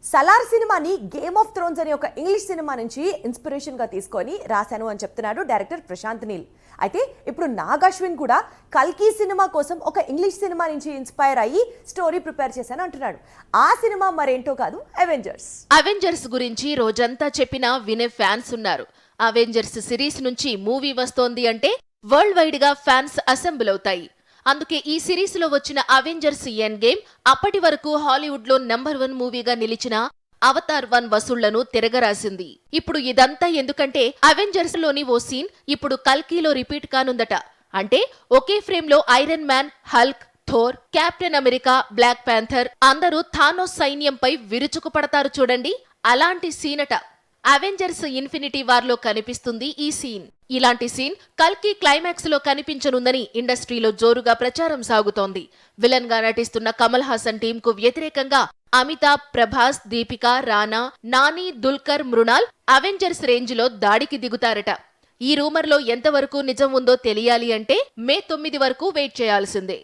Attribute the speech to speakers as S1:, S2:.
S1: సలార్ సినిమాని game of Thrones అనే ఒక ఇంగ్లీష్ సినిమా నుంచి ఇన్స్పిరేషన్ గా తీసుకొని రాశాను అని చెప్తున్నాడు డైరెక్టర్ ప్రశాంత్ నీల్. అయితే ఇప్పుడు నాగ్ అశ్విన్ కూడా కల్కి సినిమా కోసం ఒక ఇంగ్లీష్ సినిమా నుంచి ఇన్స్పైర్ అయ్యి స్టోరీ ప్రిపేర్ చేశాను అంటున్నాడు. ఆ సినిమా మరేంటో కాదు,
S2: అవెంజర్స్ గురించి రోజంతా చెప్పినా వినే ఫ్యాన్స్ ఉన్నారు. అవెంజర్స్ సిరీస్ నుంచి మూవీ వస్తోంది అంటే వరల్డ్ వైడ్ గా ఫ్యాన్స్ అసెంబుల్ అవుతాయి. అందుకే ఈ సిరీస్ లో వచ్చిన అవెంజర్స్ ఎండ్ గేమ్ అప్పటి వరకు హాలీవుడ్ లో నంబర్ 1 మూవీగా నిలిచిన అవతార్ 1 వసూళ్లను తిరగరాసింది. ఇప్పుడు ఇదంతా ఎందుకంటే అవెంజర్స్ లోని ఓ సీన్ ఇప్పుడు కల్కీలో రిపీట్ కానుందట. అంటే ఒకే ఫ్రేమ్ లో Iron Man, Hulk, Thor, Captain America, Black Panther అందరూ థానోస్ సైన్యంపై విరుచుకు పడతారు చూడండి, అలాంటి సీనట. అవెంజర్స్ ఇన్ఫినిటీ వార్ లో కనిపిస్తుంది ఈ సీన్. ఇలాంటి సీన్ కల్కి క్లైమాక్స్ లో కనిపించనుందని ఇండస్ట్రీలో జోరుగా ప్రచారం సాగుతోంది. విలన్ గా నటిస్తున్న కమల్ హాసన్ టీం కు వ్యతిరేకంగా అమితాబ్, ప్రభాస్, దీపిక, రానా, నాని, దుల్కర్, మృణాల్ అవెంజర్స్ రేంజ్ లో దాడికి దిగుతారట. ఈ రూమర్ లో ఎంతవరకు నిజం ఉందో తెలియాలి అంటే మే 9 వరకు వెయిట్ చేయాల్సిందే.